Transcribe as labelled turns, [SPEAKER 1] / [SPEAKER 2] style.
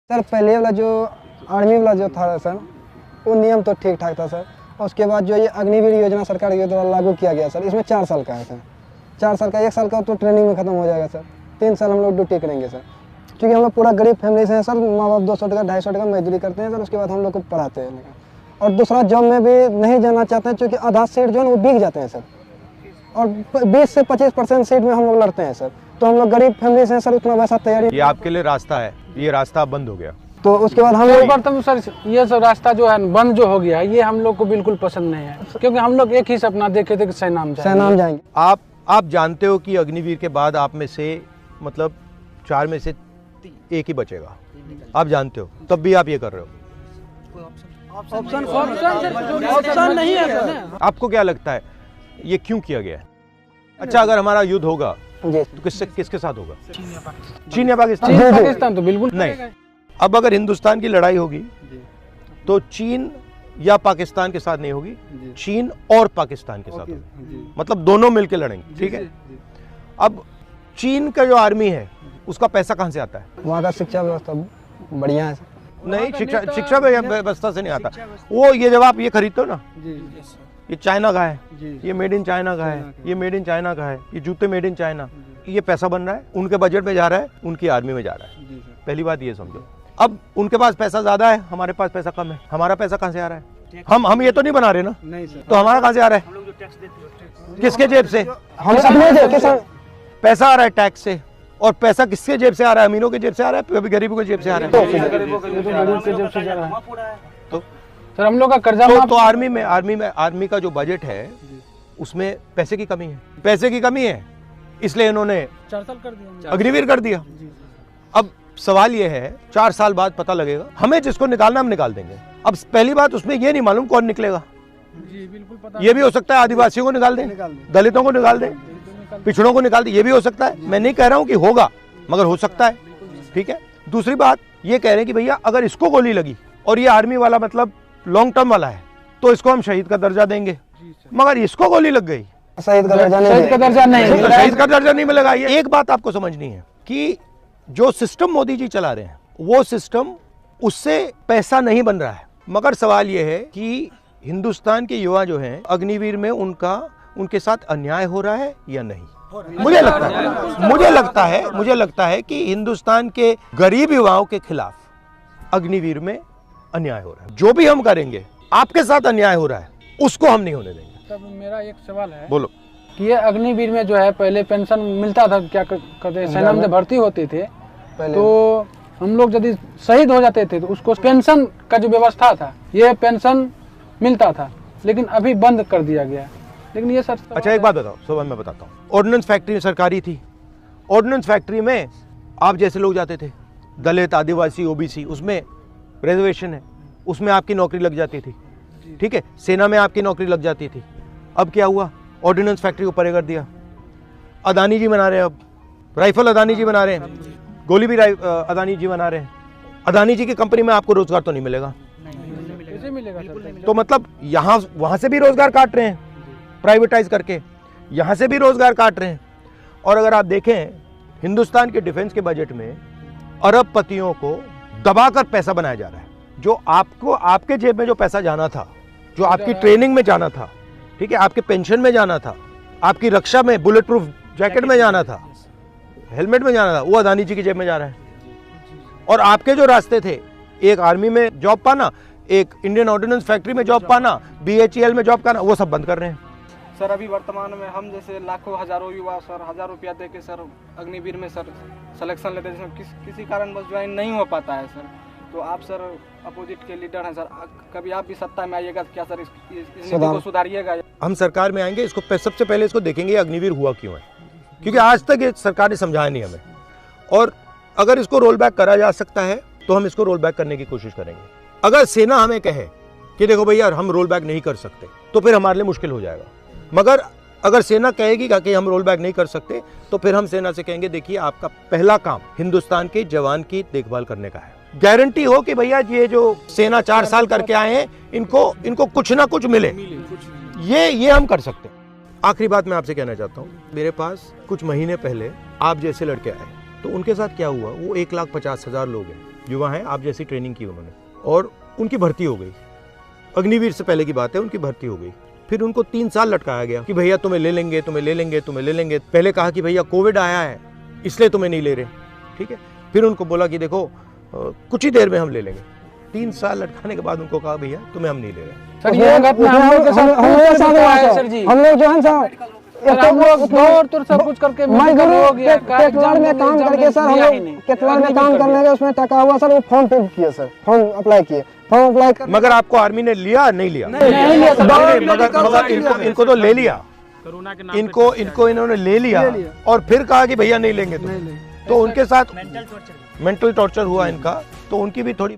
[SPEAKER 1] Sir पहले वाला जो आर्मी वाला जो था सर, वो नियम तो ठीक ठाक था सर। और उसके बाद जो ये अग्निवीर योजना सरकार के द्वारा लागू किया गया सर, इसमें 4 साल का है सर। 4 साल का, 1 साल का तो ट्रेनिंग में खत्म हो जाएगा सर। 3 साल हम लोग ड्यूटी करेंगे सर, क्योंकि हम लोग पूरा गरीब फैमिली से हैं सर। माँ बाप 200 टका 250 टका मजदूरी करते हैं सर, उसके बाद हम लोग को पढ़ाते हैं। और दूसरा जॉब में भी नहीं जाना चाहते हैं, क्योंकि आधा सीट जो है वो बिक जाते हैं सर। और 20 से 25% सीट में हम लोग लड़ते हैं सर। तो हम लोग गरीब फैमिली से हैं सर, उतना वैसा तैयारी।
[SPEAKER 2] ये आपके लिए रास्ता है, ये रास्ता बंद हो गया।
[SPEAKER 1] तो उसके बाद हम लोग
[SPEAKER 3] प्रथम सर ये सब रास्ता जो है बंद जो हो गया, ये हम लोग को बिल्कुल पसंद नहीं है, क्योंकि हम लोग एक ही सपना देखे थे कि सैनाम
[SPEAKER 1] जाएंगे।
[SPEAKER 2] आप जानते हो कि अग्निवीर के बाद आप में से मतलब 4 में से 1 ही बचेगा, आप जानते हो, तब भी आप ये कर रहे हो।
[SPEAKER 3] ऑप्शन नहीं है।
[SPEAKER 2] आपको क्या लगता है ये क्यों किया गया है? अच्छा, अगर हमारा युद्ध होगा तो किसके साथ होगा? चीन या पाकिस्तान?
[SPEAKER 3] पाकिस्तान तो बिल्कुल
[SPEAKER 2] नहीं। अब अगर हिंदुस्तान की लड़ाई होगी तो चीन या पाकिस्तान के साथ नहीं होगी, चीन और पाकिस्तान के साथ होगी, मतलब दोनों मिलकर लड़ेंगे, ठीक है। अब चीन का जो आर्मी है उसका पैसा कहां से आता है?
[SPEAKER 1] वहाँ का शिक्षा व्यवस्था बढ़िया है।
[SPEAKER 2] नहीं, शिक्षा व्यवस्था से नहीं आता वो। ये जब आप ये खरीदते हो ना, ये चाइना का है, ये मेड इन चाइना का है, ये मेड इन चाइना का है, ये जूते मेड इन चाइना, ये पैसा बन रहा है, उनके बजट में जा रहा है, उनकी आर्मी में जा रहा है। पहली बात ये समझो। अब उनके पास पैसा ज्यादा है, हमारे पास पैसा कम है। हमारा पैसा कहाँ से आ रहा है? हम ये तो नहीं बना रहे ना, नहीं सर। तो हमारा कहाँ से आ रहा है? किसके जेब से?
[SPEAKER 1] हम सब नहीं,
[SPEAKER 2] पैसा आ रहा है टैक्स से। और पैसा किसके जेब से आ रहा है? अमीरों के जेब से आ रहा है, कभी गरीबों के जेब से आ रहा है। तो
[SPEAKER 3] सर हम लोग का कर्जा
[SPEAKER 2] तो आर्मी का जो बजट है उसमें पैसे की कमी है, पैसे की कमी है, इसलिए इन्होंने
[SPEAKER 3] 4 साल कर दिया,
[SPEAKER 2] अग्निवीर कर दिया। अब सवाल ये है, 4 साल बाद पता लगेगा, हमें जिसको निकालना हम निकाल देंगे। अब पहली बात उसमें ये नहीं मालूम कौन निकलेगा।
[SPEAKER 3] जी बिल्कुल पता।
[SPEAKER 2] ये भी हो सकता है आदिवासियों को निकाल दें, दलितों को निकाल दें, पिछड़ों को निकाल दें, ये भी हो सकता है। मैं नहीं कह रहा हूं कि होगा, मगर हो सकता है, ठीक है। दूसरी बात ये कह रहे हैं कि भैया अगर इसको गोली लगी और ये आर्मी वाला मतलब लॉन्ग टर्म वाला है तो इसको हम शहीद का दर्जा देंगे, मगर इसको गोली लग गई,
[SPEAKER 1] शहीद का दर्जा
[SPEAKER 2] नहीं मिलेगा। ये एक बात आपको समझनी है कि जो सिस्टम मोदी जी चला रहे हैं वो सिस्टम, उससे पैसा नहीं बन रहा है। मगर सवाल ये है कि हिंदुस्तान के युवा जो हैं अग्निवीर में उनके साथ अन्याय हो रहा है या नहीं। मुझे लगता है कि हिंदुस्तान के गरीब युवाओं के खिलाफ अग्निवीर में अन्याय हो रहा है। जो भी हम करेंगे, आपके साथ अन्याय हो रहा है, उसको हम नहीं होने देंगे।
[SPEAKER 3] तब मेरा एक सवाल है,
[SPEAKER 2] बोलो।
[SPEAKER 3] कि ये अग्निवीर में जो है पहले पेंशन मिलता था, क्या कहते सेना में भर्ती होते थे तो हम लोग यदि शहीद हो जाते थे तो उसको पेंशन का जो व्यवस्था था, ये पेंशन मिलता था, लेकिन अभी बंद कर दिया गया। लेकिन ये सर,
[SPEAKER 2] अच्छा एक बात बताओ, सुबह मैं बताता हूँ। ऑर्डिनेंस फैक्ट्री सरकारी थी, ऑर्डिनेंस फैक्ट्री में आप जैसे लोग जाते थे, दलित, आदिवासी, ओबीसी, उसमें रिजर्वेशन है, उसमें आपकी नौकरी लग जाती थी, ठीक है। सेना में आपकी नौकरी लग जाती थी। अब क्या हुआ? ऑर्डिनेंस फैक्ट्री को परे कर दिया। अदानी जी बना रहे हैं, अब राइफल अदानी जी बना रहे हैं, गोली भी अदानी जी बना रहे हैं। अदानी जी की कंपनी में आपको रोजगार तो नहीं मिलेगा,
[SPEAKER 3] कैसे मिलेगा?
[SPEAKER 2] तो मतलब यहाँ वहां से भी रोजगार काट रहे हैं प्राइवेटाइज करके, यहाँ से भी रोजगार काट रहे हैं। और अगर आप देखें हिंदुस्तान के डिफेंस के बजट में अरबपतियों को दबाकर पैसा बनाया जा रहा है। जो आपको, आपके जेब में जो पैसा जाना था, जो आपकी ट्रेनिंग में जाना था, ठीक है, आपके पेंशन में जाना था, आपकी रक्षा में, बुलेट प्रूफ जैकेट में जाना था, हेलमेट में जाना था, वो अदानी जी की जेब में जा रहा है। और आपके जो रास्ते थे, एक आर्मी में जॉब पाना, एक इंडियन ऑर्डिनेंस फैक्ट्री में जॉब पाना, BHEL में जॉब पाना, वो सब बंद कर रहे हैं।
[SPEAKER 4] सर अभी वर्तमान में हम जैसे लाखों हजारों युवा सर 1000 रुपया दे के सर अग्निवीर में सर सिलेक्शन लेते हैं, जिसमें किसी कारणवश ज्वाइन नहीं हो पाता है सर। तो आप सर अपोजिट के लीडर हैं सर, कभी आप भी सत्ता में आइएगा तो क्या सर इस नीति को सुधारिएगा?
[SPEAKER 2] हम सरकार में आएंगे, इसको सबसे पहले इसको देखेंगे अग्निवीर हुआ क्यों है, क्योंकि आज तक ये सरकार ने समझाया नहीं हमें। और अगर इसको रोल बैक करा जा सकता है तो हम इसको रोल बैक करने की कोशिश करेंगे। अगर सेना हमें कहे कि देखो भैया हम रोल बैक नहीं कर सकते, तो फिर हमारे लिए मुश्किल हो जाएगा। मगर अगर सेना कहेगी कि हम रोल बैक नहीं कर सकते, तो फिर हम सेना से कहेंगे देखिए आपका पहला काम हिंदुस्तान के जवान की देखभाल करने का है। गारंटी हो कि भैया ये जो सेना 4 साल करके आए हैं, इनको कुछ ना कुछ मिले, ये हम कर सकते हैं। आखिरी बात मैं आपसे कहना चाहता हूँ, मेरे पास कुछ महीने पहले आप जैसे लड़के आए, तो उनके साथ क्या हुआ, वो 1,50,000 लोग हैं, युवा हैं, आप जैसी ट्रेनिंग की उन्होंने, और उनकी भर्ती हो गई। अग्निवीर से पहले की बात है, उनकी भर्ती हो गई। फिर उनको 3 साल लटकाया गया कि भैया तुम्हें ले लेंगे, तुम्हें ले लेंगे, तुम्हें ले लेंगे। पहले कहा कि भैया कोविड आया है इसलिए तुम्हें नहीं ले रहे, ठीक है। फिर उनको बोला कि देखो कुछ ही देर में हम ले लेंगे। 3 साल लटकाने के बाद उनको कहा भैया तुम्हें हम नहीं ले रहे।
[SPEAKER 3] सर ये घटना हम लोग के साथ सर जी।
[SPEAKER 1] हम लोग जो है सर
[SPEAKER 3] हम लोग दौड़ तो सब कुछ करके
[SPEAKER 1] केतवाड़ में काम करके सर, हम लोग केतवाड़ में काम करने के उसमें टका हुआ सर, वो फॉर्म फिल किए सर, फॉर्म अप्लाई किए, फॉर्म अप्लाई कर।
[SPEAKER 2] मगर आपको आर्मी ने लिया नहीं लिया?
[SPEAKER 3] नहीं लिया सर।
[SPEAKER 2] मगर इनको तो ले लिया, इनको इन्होंने ले लिया और फिर कहा कि भैया नहीं लेंगे तो उनके साथ मेंटल टॉर्चर हुआ इनका, तो उनकी भी थोड़ी